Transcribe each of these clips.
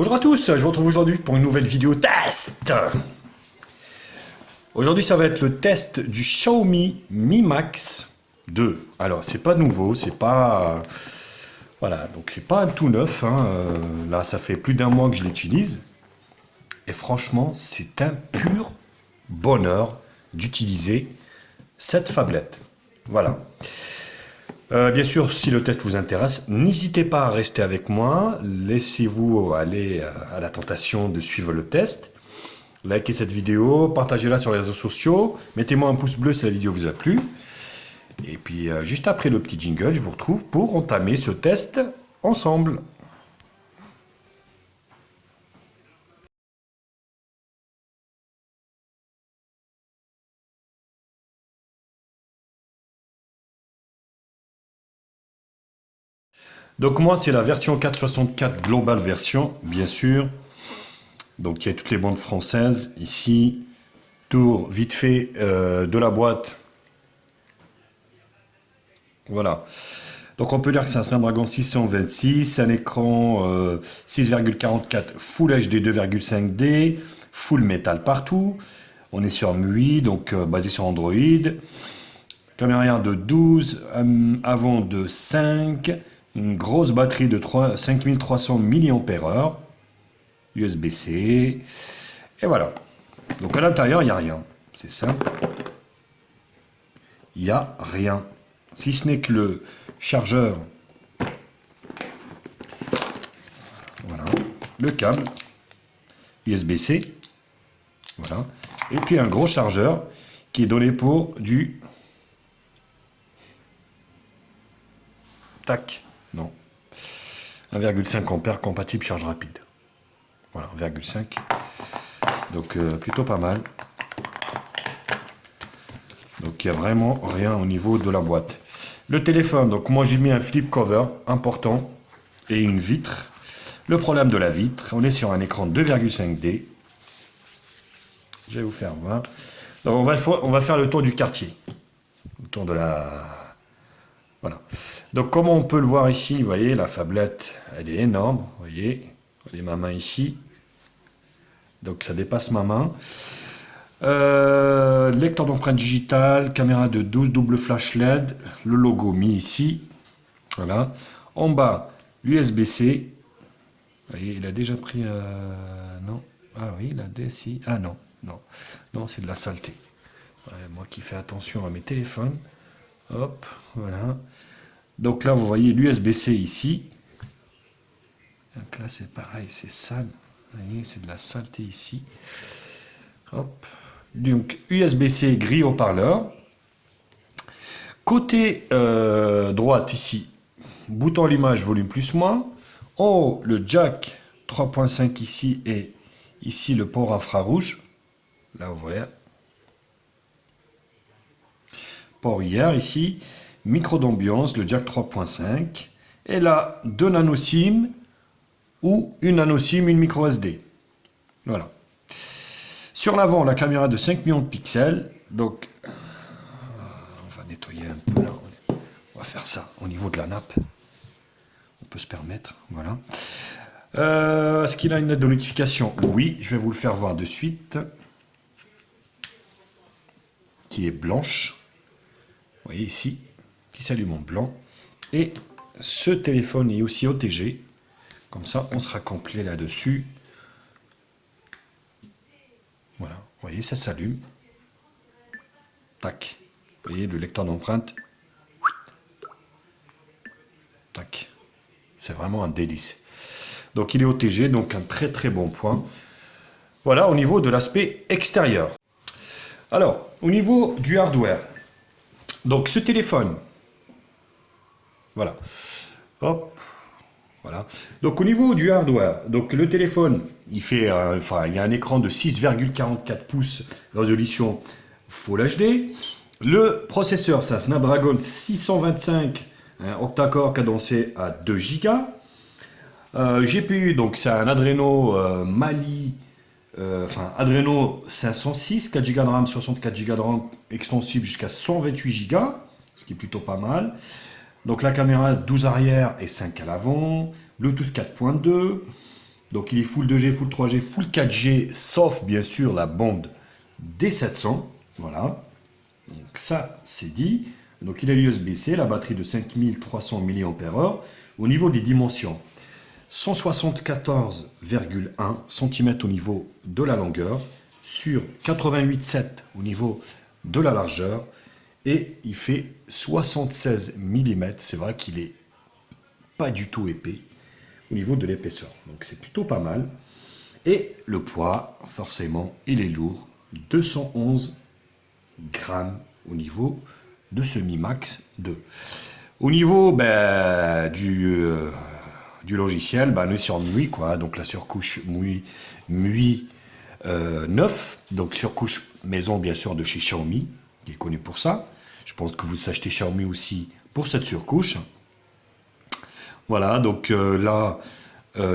Bonjour à tous, je vous retrouve aujourd'hui pour une nouvelle vidéo test. Aujourd'hui ça va être le test du Xiaomi Mi Max 2. Alors c'est pas nouveau, c'est pas... Voilà, donc c'est pas un tout neuf, hein. Là ça fait plus d'un mois que je l'utilise. Et franchement c'est un pur bonheur d'utiliser cette phablette. Voilà. Bien sûr, si le test vous intéresse, n'hésitez pas à rester avec moi. Laissez-vous aller à la tentation de suivre le test. Likez cette vidéo, partagez-la sur les réseaux sociaux. Mettez-moi un pouce bleu si la vidéo vous a plu. Et puis, juste après le petit jingle, je vous retrouve pour entamer ce test ensemble. Donc moi, c'est la version 464 Global version, bien sûr. Donc il y a toutes les bandes françaises ici. Tour vite fait de la boîte. Voilà. Donc on peut dire que c'est un Snapdragon 626, un écran 6,44 Full HD 2,5D, Full métal partout. On est sur MUI, donc basé sur Android. Caméra arrière de 12, avant de 5, une grosse batterie de 5300 mAh, USB-C, et voilà. Donc à l'intérieur, il n'y a rien. C'est simple. Il n'y a rien. Si ce n'est que le chargeur. Voilà. Le câble. USB-C. Voilà. Et puis un gros chargeur qui est donné pour du... Tac. Non. 1,5 ampères compatible charge rapide. Voilà, 1,5. Donc plutôt pas mal. Donc il n'y a vraiment rien au niveau de la boîte. Le téléphone, donc moi j'ai mis un flip cover important et une vitre. Le problème de la vitre, on est sur un écran 2,5D. Je vais vous faire voir. Donc on va faire le tour du quartier. Le tour de la... Voilà. Donc comme on peut le voir ici, vous voyez, la phablette, elle est énorme. Vous voyez ma main ici. Donc ça dépasse ma main. Lecteur d'empreinte digitale, caméra de 12, double flash LED, le logo mis ici. Voilà. En bas, l'USB-C. Vous voyez, il a déjà pris... non. Ah oui, il a des... Si. Ah non. Non, non, c'est de la saleté. Ouais, moi qui fais attention à mes téléphones. Hop, voilà. Donc là, vous voyez l'USB-C ici. Donc là, c'est pareil, c'est sale. Vous voyez, c'est de la saleté ici. Hop. Donc, USB-C gris haut-parleur. Côté droite, ici, bouton allumage, volume plus moins. En haut, le jack 3.5 ici et ici le port infrarouge. Là, vous voyez. Port hier, ici. Micro d'ambiance, le jack 3.5. Et là, 2 nano SIM ou une nano SIM, une micro SD. Voilà. Sur l'avant, la caméra de 5 millions de pixels. Donc, on va nettoyer un peu là. On va faire ça au niveau de la nappe. On peut se permettre. Voilà. Est-ce qu'il a une aide de notification? Oui, je vais vous le faire voir de suite. Qui est blanche. Vous voyez ici, qui s'allume en blanc. Et ce téléphone est aussi OTG. Comme ça, on sera complet là-dessus. Voilà, vous voyez, ça s'allume. Tac. Vous voyez, le lecteur d'empreinte. Tac. C'est vraiment un délice. Donc, il est OTG, donc un très très bon point. Voilà, au niveau de l'aspect extérieur. Alors, au niveau du hardware. Donc, ce téléphone. Voilà. Hop. Voilà. Donc au niveau du hardware, donc le téléphone, il fait, il y a un écran de 6,44 pouces, résolution Full HD. Le processeur, c'est un Snapdragon 625, un octa-core cadencé à 2 Go. GPU, donc c'est un Adreno Mali, Adreno 506, 4 Go de RAM, 64 Go de RAM, extensible jusqu'à 128 Go, ce qui est plutôt pas mal. Donc la caméra 12 arrière et 5 à l'avant, Bluetooth 4.2, Donc il est full 2G, full 3G, full 4G, sauf bien sûr la bande des 700. Voilà. Donc ça, c'est dit. Donc il a l'USB-C, la batterie de 5300 mAh. Au niveau des dimensions, 174,1 cm au niveau de la longueur, sur 88,7 au niveau de la largeur, et il fait 76 mm. C'est vrai qu'il est pas du tout épais au niveau de l'épaisseur. Donc c'est plutôt pas mal. Et le poids, forcément, il est lourd. 211 grammes au niveau de ce Mi Max 2. Au niveau du logiciel, on est sur MUI, quoi. Donc la surcouche MUI 9. Donc surcouche maison, bien sûr, de chez Xiaomi, qui est connu pour ça. Je pense que vous achetez Xiaomi aussi pour cette surcouche. Voilà, donc là,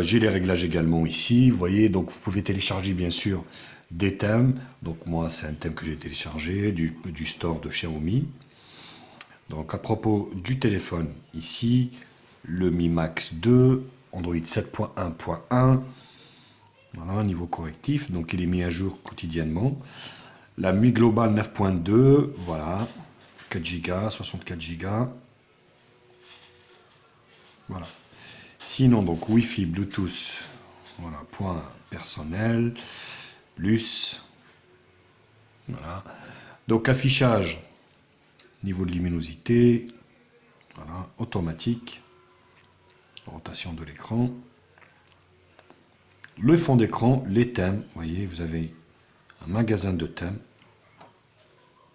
j'ai les réglages également ici. Vous voyez, donc vous pouvez télécharger bien sûr des thèmes. Donc moi, c'est un thème que j'ai téléchargé du store de Xiaomi. Donc à propos du téléphone, ici, le Mi Max 2, Android 7.1.1. Voilà, niveau correctif. Donc il est mis à jour quotidiennement. La MUI Global 9.2, voilà, 4 Go, 64 Go. Voilà. Sinon, donc Wi-Fi, Bluetooth, voilà, point personnel, plus, voilà. Donc affichage, niveau de luminosité, voilà, automatique, rotation de l'écran, le fond d'écran, les thèmes, vous voyez, vous avez un magasin de thèmes,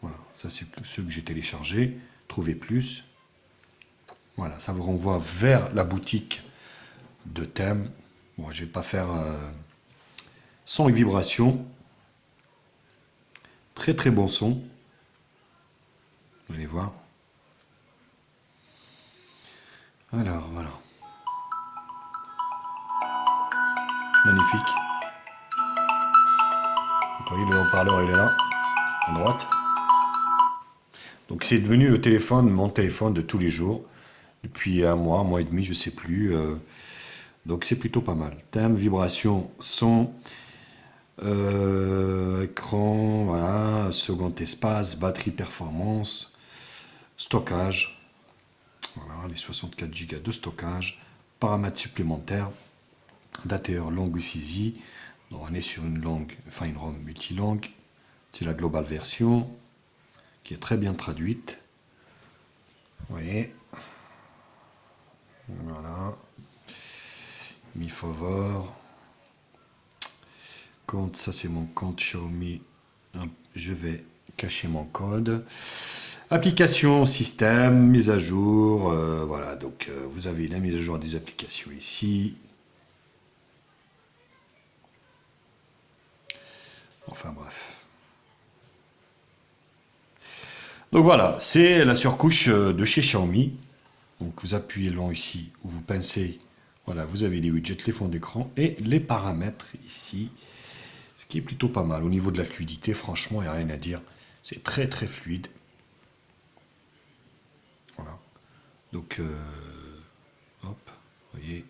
voilà, ça c'est ceux que j'ai téléchargés, trouver plus. Voilà, ça vous renvoie vers la boutique de thèmes. Bon, je ne vais pas faire son et vibration. Très très bon son. Vous allez voir. Alors, voilà. Magnifique. Vous voyez, le haut-parleur, il est là, à droite. Donc c'est devenu le téléphone, mon téléphone de tous les jours. Depuis un mois et demi, je ne sais plus. Donc c'est plutôt pas mal. Thème, vibration, son, écran, voilà, second espace, batterie performance, stockage. Voilà, les 64 Go de stockage, paramètres supplémentaires, dateur langue UCZ. Donc on est sur une langue, enfin une ROM multilangue. C'est la global version qui est très bien traduite. Vous voyez. Voilà. Mi favor. Compte, ça c'est mon compte Xiaomi. Je vais cacher mon code. Application, système, mise à jour. Voilà, donc vous avez la mise à jour des applications ici. Enfin bref. Donc voilà, c'est la surcouche de chez Xiaomi. Donc vous appuyez long ici, où vous pincez. Voilà, vous avez les widgets, les fonds d'écran et les paramètres ici. Ce qui est plutôt pas mal. Au niveau de la fluidité, franchement, il n'y a rien à dire. C'est très très fluide. Voilà. Donc, hop, vous voyez.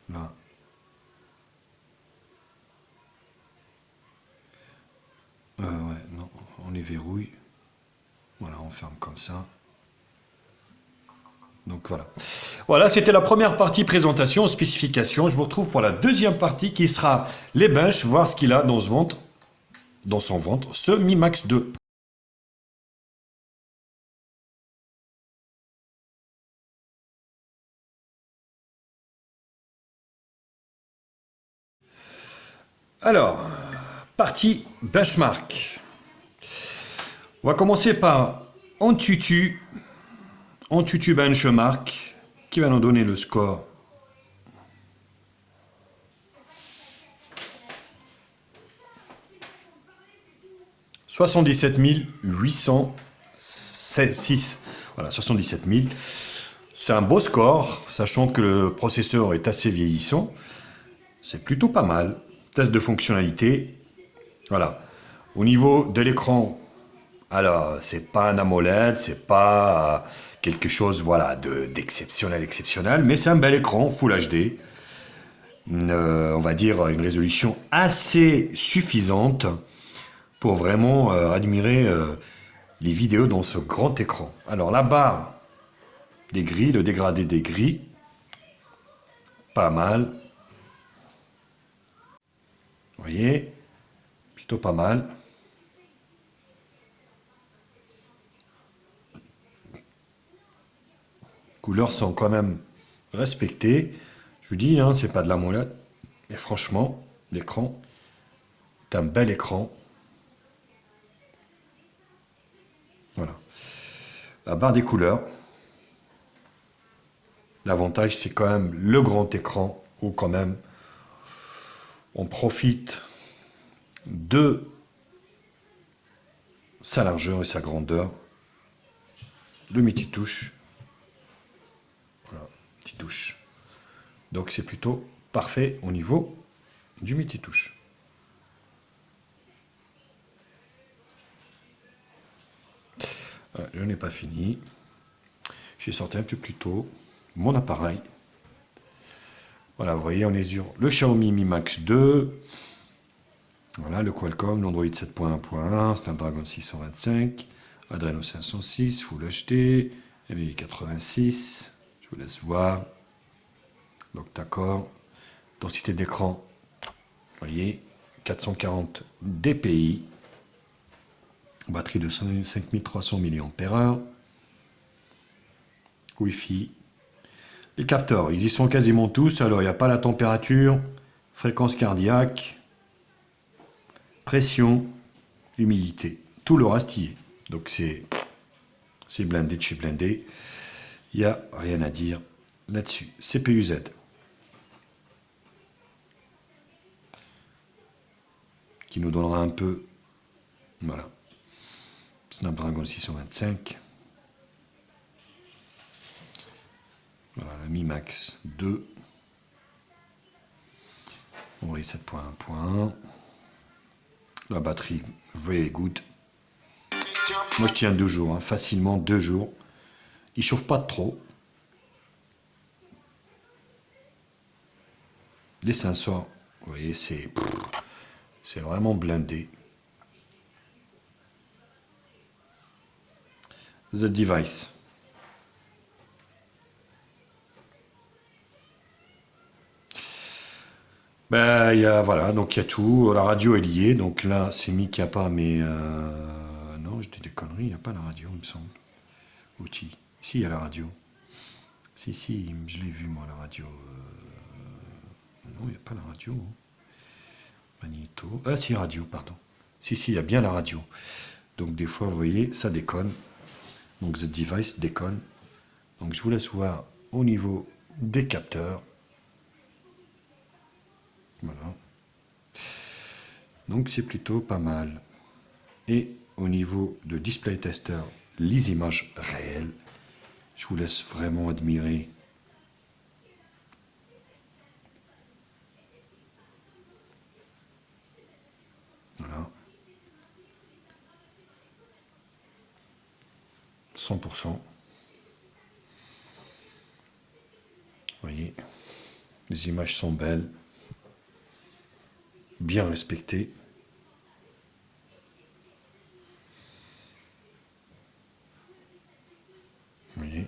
Là. Ouais, non, on les verrouille. Voilà, on ferme comme ça. Donc voilà. Voilà, c'était la première partie présentation, spécification. Je vous retrouve pour la deuxième partie qui sera les benches, voir ce qu'il a dans ce ventre, dans son ventre, ce Mi Max 2. Alors, partie benchmark. On va commencer par Antutu Benchmark, qui va nous donner le score. « 77 806 ». Voilà, 77 000. C'est un beau score, sachant que le processeur est assez vieillissant. C'est plutôt pas mal. Test de fonctionnalité. Voilà. Au niveau de l'écran, alors, c'est pas un AMOLED, c'est pas quelque chose, voilà, exceptionnel, mais c'est un bel écran, Full HD. on va dire, une résolution assez suffisante pour vraiment admirer les vidéos dans ce grand écran. Alors la barre des gris, le dégradé des gris, pas mal. Vous voyez, plutôt pas mal. Couleurs sont quand même respectées. Je vous dis, hein, c'est pas de la molette. Et franchement, l'écran, c'est un bel écran. Voilà. La barre des couleurs. L'avantage, c'est quand même le grand écran où quand même on profite de sa largeur et sa grandeur. Le multitouche. Voilà, petite touche. Donc c'est plutôt parfait au niveau du multitouche. Je n'ai pas fini. J'ai sorti un peu plus tôt mon appareil. Voilà, vous voyez, on est sur le Xiaomi Mi Max 2. Voilà, le Qualcomm, l'Android 7.1.1, Snapdragon 625, Adreno 506, Full HD, MI 86. Je vous laisse voir. Donc d'accord. Densité d'écran, vous voyez, 440 dpi. Batterie de 5300 mAh. Wi-Fi. Les capteurs, ils y sont quasiment tous. Alors, il n'y a pas la température, fréquence cardiaque, pression, humidité. Tout le reste y est. Donc, c'est blindé de chez blindé. Il n'y a rien à dire là-dessus. CPU Z. Qui nous donnera un peu. Voilà. Snapdragon 625. Voilà, la Mi Max 2. Android 7.1.1. La batterie, very good. Moi, je tiens 2 jours, hein, facilement 2 jours. Il chauffe pas trop. Les sensors, vous voyez, c'est vraiment blindé. The device. Ben, voilà, donc il y a tout. La radio est liée, donc là, c'est mis qu'il n'y a pas, mais non, je dis des conneries, il n'y a pas la radio, il me semble. Outil. Si, il y a la radio. Si, je l'ai vu, moi, la radio. Non, il n'y a pas la radio. Hein. Magnéto. Ah, si, radio, pardon. Si, il y a bien la radio. Donc, des fois, vous voyez, ça déconne. Donc, the device déconne. Donc, je vous laisse voir au niveau des capteurs. Voilà. Donc, c'est plutôt pas mal. Et au niveau de display tester, les images réelles, je vous laisse vraiment admirer. Voilà. 100%. Vous voyez, les images sont belles, bien respectées. Vous voyez.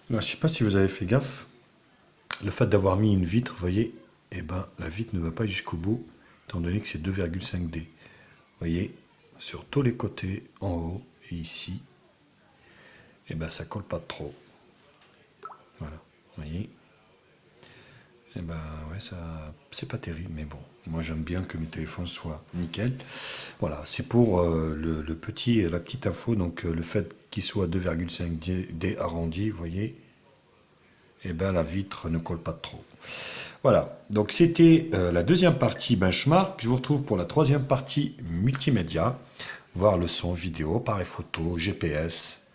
Là, je ne sais pas si vous avez fait gaffe. Le fait d'avoir mis une vitre, vous voyez, eh ben, la vitre ne va pas jusqu'au bout, étant donné que c'est 2,5D. Vous voyez, sur tous les côtés, en haut et ici, eh ben, ça colle pas trop. Voilà, vous voyez. Eh ben, ouais, ça, c'est pas terrible, mais bon. Moi, j'aime bien que mes téléphones soient nickel. Voilà, c'est pour la petite info, donc le fait qu'il soit 2,5D arrondi, vous voyez, eh ben, la vitre ne colle pas trop. Voilà, donc c'était la deuxième partie benchmark. Je vous retrouve pour la troisième partie multimédia, voir le son, vidéo, appareil photo, GPS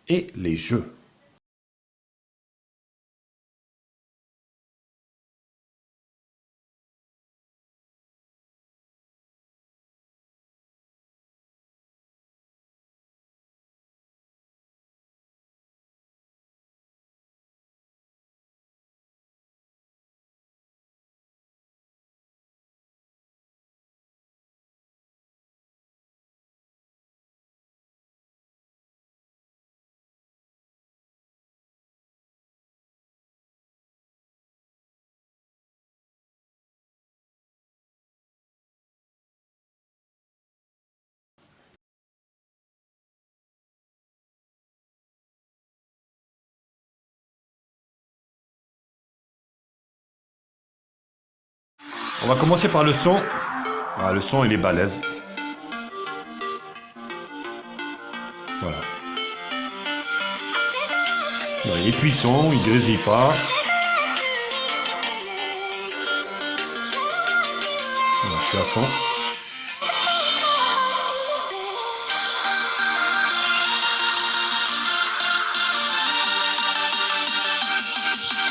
et les jeux. On va commencer par le son. Ah, le son, il est balèze. Voilà. Il est puissant, il grésille pas. Voilà, je suis à fond.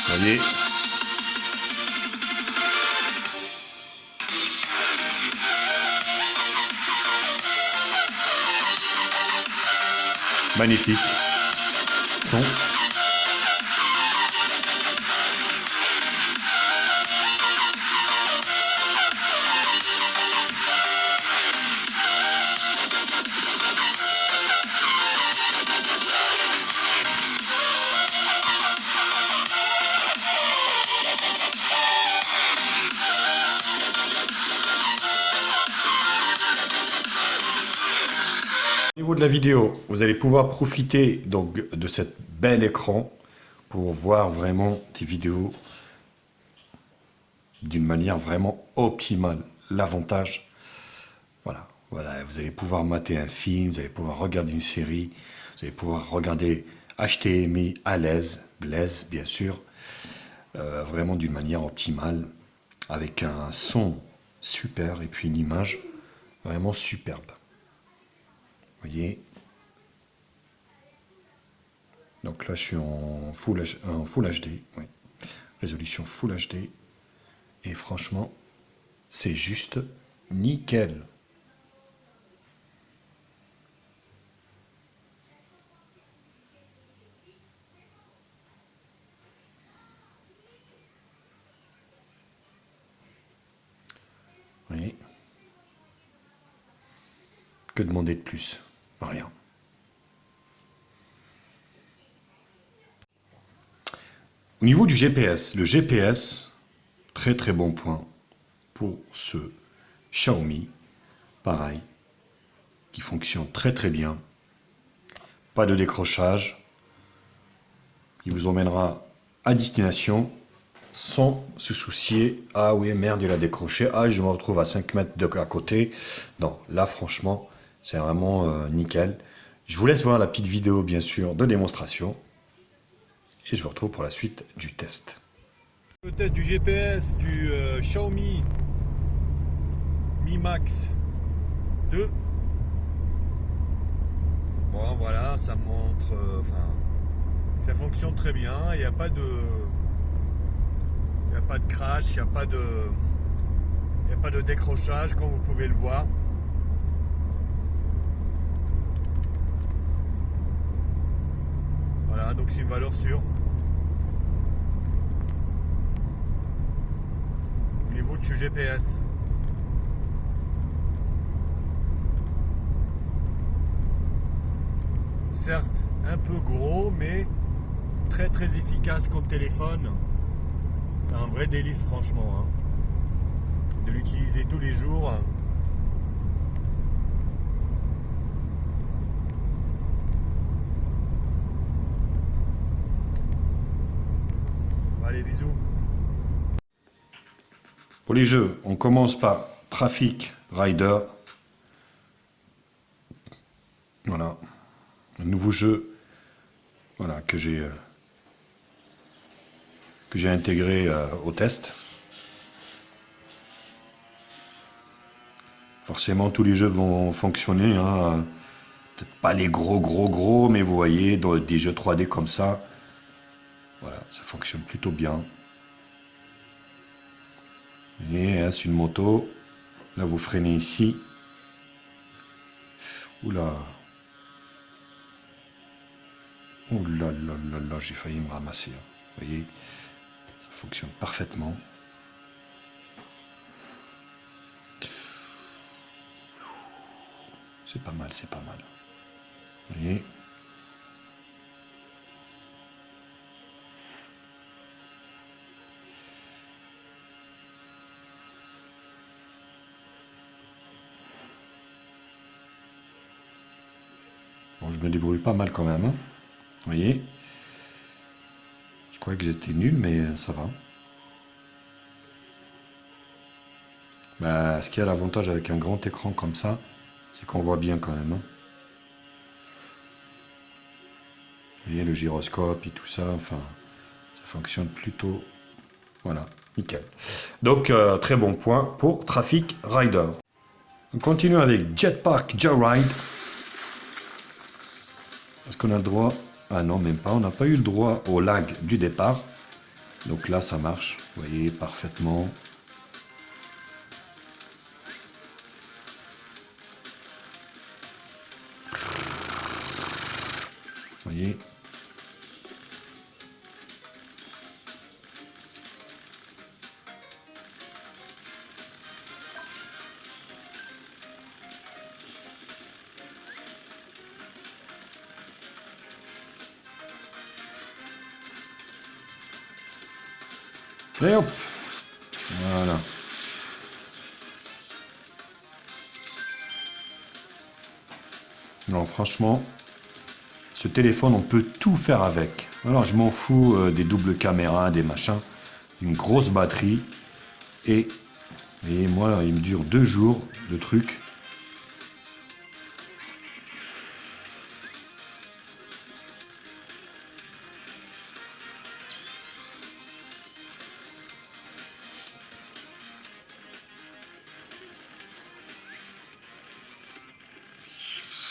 Vous voyez. Magnifique. Son. Au niveau de la vidéo, vous allez pouvoir profiter donc de cet bel écran pour voir vraiment des vidéos d'une manière vraiment optimale. L'avantage, voilà, vous allez pouvoir mater un film, vous allez pouvoir regarder une série, vous allez pouvoir regarder HTML à l'aise, Blaze bien sûr, vraiment d'une manière optimale, avec un son super et puis une image vraiment superbe. Vous voyez, donc là je suis en Full HD, oui. Résolution Full HD, et franchement, c'est juste nickel. Vous voyez, que demander de plus? Rien. Au niveau du GPS, le GPS, très très bon point pour ce Xiaomi, pareil, qui fonctionne très très bien. Pas de décrochage. Il vous emmènera à destination sans se soucier. Ah oui, merde, il a décroché. Ah, je me retrouve à 5 mètres à côté. Non, là, franchement, c'est vraiment nickel. Je vous laisse voir la petite vidéo, bien sûr, de démonstration. Et je vous retrouve pour la suite du test. Le test du GPS du Xiaomi Mi Max 2. Bon, voilà, ça montre... ça fonctionne très bien. Il n'y a pas de... Il n'y a pas de crash, il n'y a pas de décrochage, comme vous pouvez le voir. Voilà, donc c'est une valeur sûre. Au niveau de ce GPS. Certes, un peu gros, mais très très efficace comme téléphone. C'est un vrai délice, franchement, hein, de l'utiliser tous les jours. Allez, bisous. Pour les jeux, on commence par Traffic Rider. Voilà, un nouveau jeu, voilà, que j'ai intégré au test. Forcément, tous les jeux vont fonctionner, hein. Peut-être pas les gros, mais vous voyez, dans des jeux 3D comme ça, voilà, ça fonctionne plutôt bien. Et hein, c'est une moto. Là, vous freinez ici. Oula. Ouh là là là là, j'ai failli me ramasser. Hein. Vous voyez, ça fonctionne parfaitement. C'est pas mal, c'est pas mal. Vous voyez. Bon, je me débrouille pas mal quand même. Hein. Vous voyez. Je croyais que j'étais nul, mais ça va. Bah, ce qui a l'avantage avec un grand écran comme ça, c'est qu'on voit bien quand même, hein. Vous voyez le gyroscope et tout ça, enfin, ça fonctionne plutôt. Voilà, nickel. Donc, très bon point pour Traffic Rider. On continue avec Jetpack Joyride. Est-ce qu'on a le droit? Ah non, même pas. On n'a pas eu le droit au lag du départ. Donc là, ça marche. Vous voyez parfaitement. Vous voyez. Et hop. Voilà. Non, franchement, ce téléphone, on peut tout faire avec. Alors, je m'en fous des doubles caméras, des machins. Une grosse batterie. Et moi, il me dure 2 jours, le truc.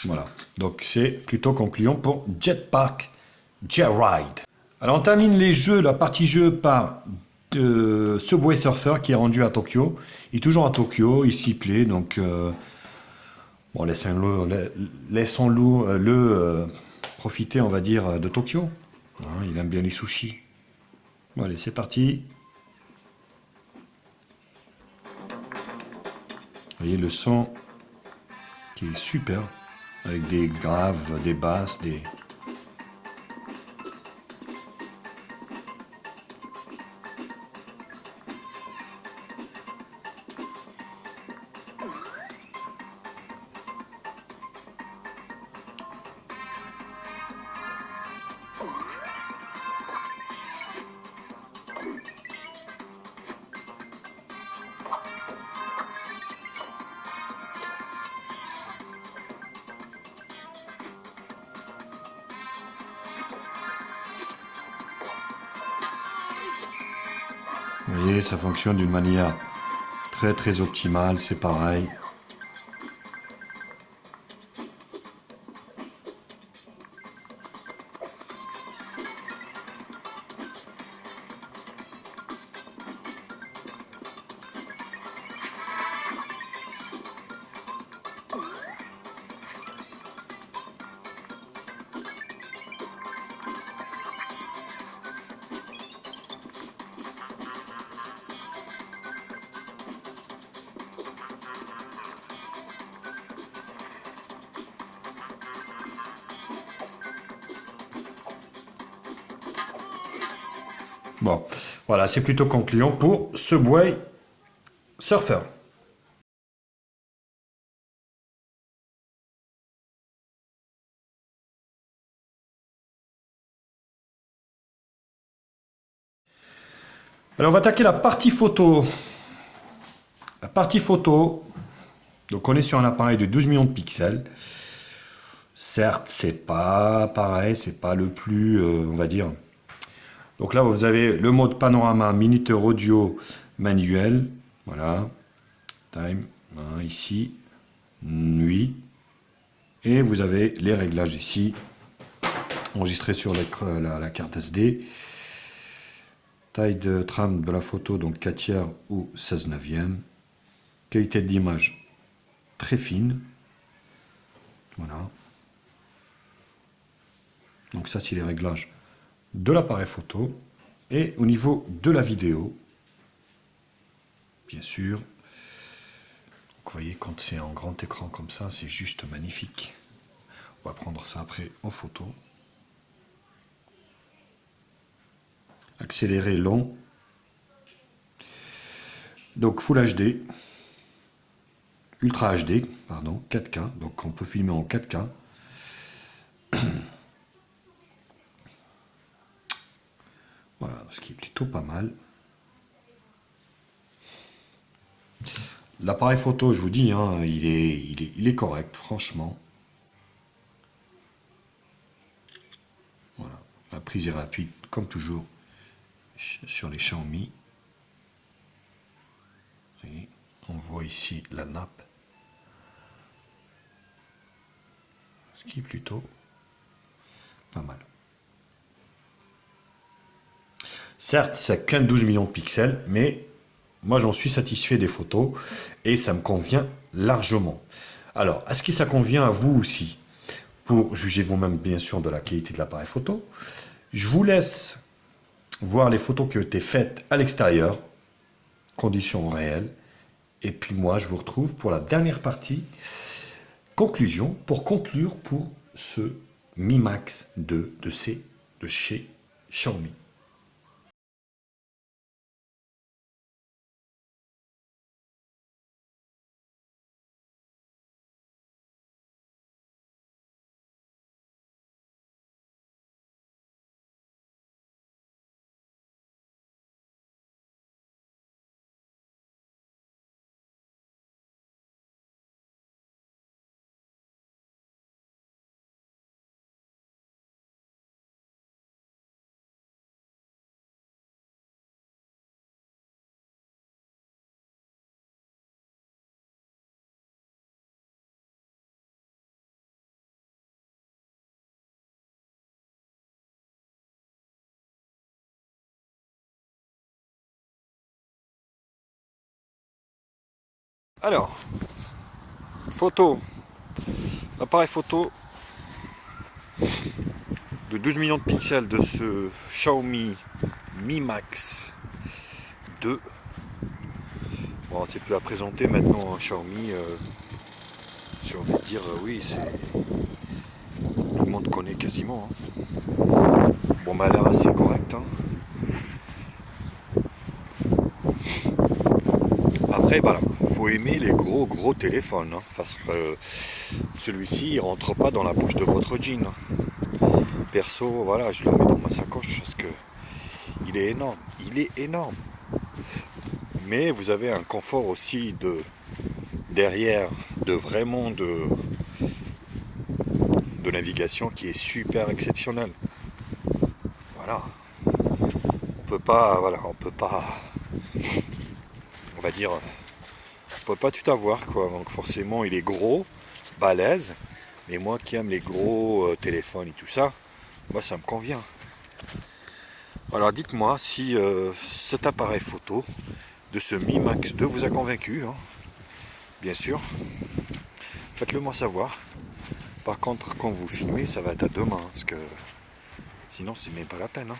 Voilà. Donc, c'est plutôt concluant pour Jetpack Joyride. Alors, on termine les jeux, la partie jeu par Subway Surfer qui est rendu à Tokyo. Il est toujours à Tokyo, il s'y plaît. Donc, bon, laissons-le profiter, on va dire, de Tokyo. Hein, il aime bien les sushis. Bon, allez, c'est parti. Vous voyez le son qui est super. Avec des graves, des basses, des... Vous voyez, ça fonctionne d'une manière très très optimale, c'est pareil. Bon, voilà, c'est plutôt concluant pour Subway Surfer. Alors, on va attaquer la partie photo. La partie photo, donc on est sur un appareil de 12 millions de pixels. Certes, c'est pas pareil, c'est pas le plus, on va dire. Donc là, vous avez le mode panorama, minuteur audio manuel. Voilà. Time, hein, ici. Nuit. Et vous avez les réglages ici. Enregistrés sur la carte SD. Taille de trame de la photo, donc 4 tiers ou 16 neuvième. Qualité d'image très fine. Voilà. Donc ça, c'est les réglages de l'appareil photo. Et au niveau de la vidéo, bien sûr. Donc vous voyez, quand c'est en grand écran comme ça, c'est juste magnifique. On va prendre ça après en photo. Accéléré long. Donc Full HD. Ultra HD, pardon, 4K. Donc on peut filmer en 4K. Voilà, ce qui est plutôt pas mal. L'appareil photo, je vous dis, hein, il est correct, franchement. Voilà, la prise est rapide, comme toujours, sur les Xiaomi. Vous voyez, on voit ici la nappe, ce qui est plutôt pas mal. Certes, c'est qu'un 12 millions de pixels, mais moi j'en suis satisfait des photos et ça me convient largement. Alors, est-ce que ça convient à vous aussi? Pour juger vous-même bien sûr de la qualité de l'appareil photo, je vous laisse voir les photos qui ont été faites à l'extérieur, conditions réelles, et puis moi je vous retrouve pour la dernière partie, conclusion, pour conclure pour ce Mi Max 2 de chez Xiaomi. Alors, photo, appareil photo de 12 millions de pixels de ce Xiaomi Mi Max 2. Bon, c'est plus à présenter maintenant, hein, Xiaomi, j'ai envie de dire, oui, c'est tout le monde connaît quasiment, hein. Bon, bah, elle a l'air assez correct, hein. Après, voilà, faut aimer les gros téléphones, hein, parce que celui-ci, il rentre pas dans la poche de votre jean, hein. Perso, voilà, je le mets dans ma sacoche parce que il est énorme, mais vous avez un confort aussi derrière, de navigation qui est super exceptionnel. Voilà, on va dire, on peut pas tout avoir, quoi. Donc forcément, il est gros, balèze, mais moi qui aime les gros téléphones et tout ça, moi ça me convient. Alors dites-moi si cet appareil photo de ce Mi Max 2 vous a convaincu, hein. Bien sûr, faites-le moi savoir. Par contre, quand vous filmez, ça va être à deux mains, parce que sinon c'est même pas la peine, hein.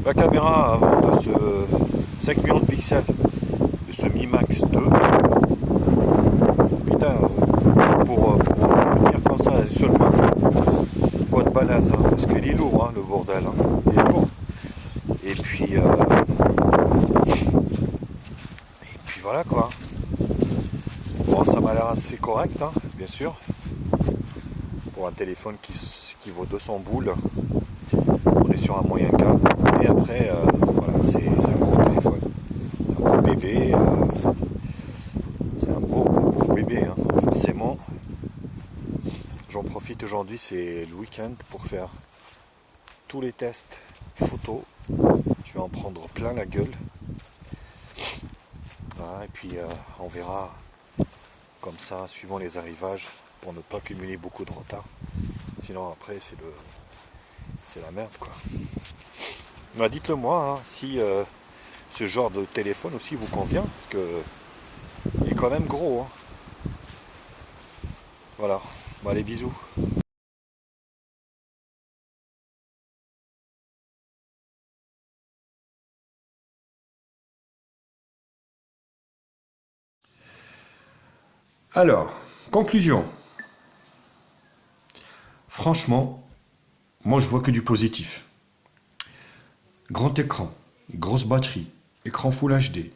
La caméra avant de ce 5 millions de pixels de ce Mi Max 2, putain, pour tenir comme ça seulement, faut être balèze, hein, parce qu'il est lourd, hein, le bordel, hein, il est lourd. Et puis voilà quoi. Bon, ça m'a l'air assez correct, hein, bien sûr, pour un téléphone qui vaut 200 boules. On est sur un moyen gamme. Et après, voilà, c'est un gros téléphone. C'est un beau bébé. C'est un beau bébé, hein. Forcément. J'en profite aujourd'hui, c'est le week-end pour faire tous les tests photos. Je vais en prendre plein la gueule. Voilà, et puis on verra comme ça, suivant les arrivages, pour ne pas cumuler beaucoup de retard. Sinon après c'est la merde, quoi. Bah, dites-le moi, hein, si ce genre de téléphone aussi vous convient, parce que il est quand même gros, hein. Voilà, bah, les bisous. Alors, conclusion. Franchement, moi je vois que du positif. Grand écran, grosse batterie, écran Full HD,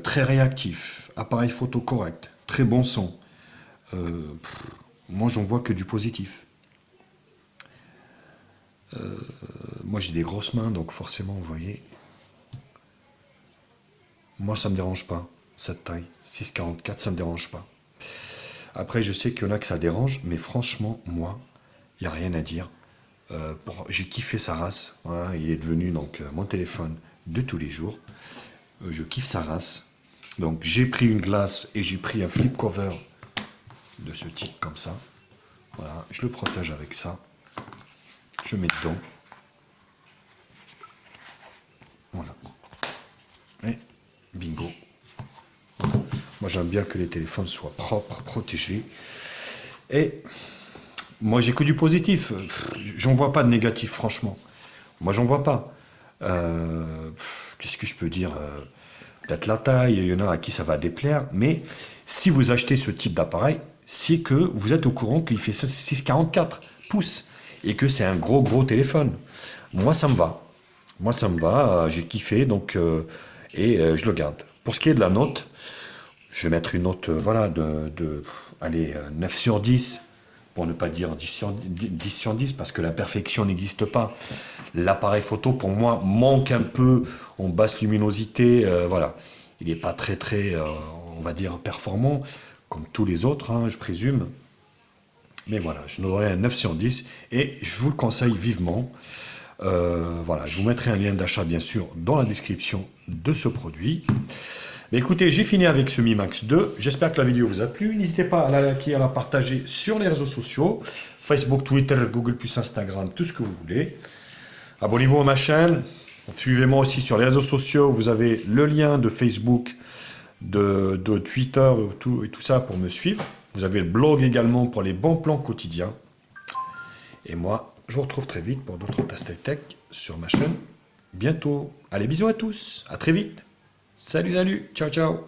très réactif, appareil photo correct, très bon son. Moi j'en vois que du positif. Moi j'ai des grosses mains, donc forcément, vous voyez, moi ça me dérange pas. cette taille, 6,44, ça ne me dérange pas. Après, je sais qu'il y en a que ça dérange, mais franchement, moi, il n'y a rien à dire. J'ai kiffé sa race, hein, il est devenu donc mon téléphone de tous les jours. Je kiffe sa race. Donc j'ai pris une glace et j'ai pris un flip cover de ce type comme ça. Voilà, je le protège avec ça. Je mets dedans. Voilà. Et bingo. Moi j'aime bien que les téléphones soient propres, protégés. Et moi j'ai que du positif. J'en vois pas de négatif franchement. Moi j'en vois pas. Qu'est-ce que je peux dire? Peut-être la taille, il y en a à qui ça va déplaire. Mais si vous achetez ce type d'appareil, c'est que vous êtes au courant qu'il fait 6,44 pouces. Et que c'est un gros téléphone. Moi ça me va. Moi ça me va. J'ai kiffé donc je le garde. Pour ce qui est de la note, je vais mettre une note voilà, allez, 9 sur 10, pour ne pas dire 10 sur 10, parce que la perfection n'existe pas. L'appareil photo, pour moi, manque un peu en basse luminosité. Voilà. Il n'est pas très, on va dire, performant, comme tous les autres, hein, je présume. Mais voilà, je n'aurai un 9 sur 10, et je vous le conseille vivement. Voilà, je vous mettrai un lien d'achat, bien sûr, dans la description de ce produit. Mais écoutez, j'ai fini avec ce Mi Max 2. J'espère que la vidéo vous a plu. N'hésitez pas à la liker, à la partager sur les réseaux sociaux. Facebook, Twitter, Google+, Instagram, tout ce que vous voulez. Abonnez-vous à ma chaîne. Suivez-moi aussi sur les réseaux sociaux. Vous avez le lien de Facebook, de Twitter et tout ça pour me suivre. Vous avez le blog également pour les bons plans quotidiens. Et moi, je vous retrouve très vite pour d'autres tests tech sur ma chaîne. Bientôt. Allez, bisous à tous. À très vite. Salut, ciao, ciao.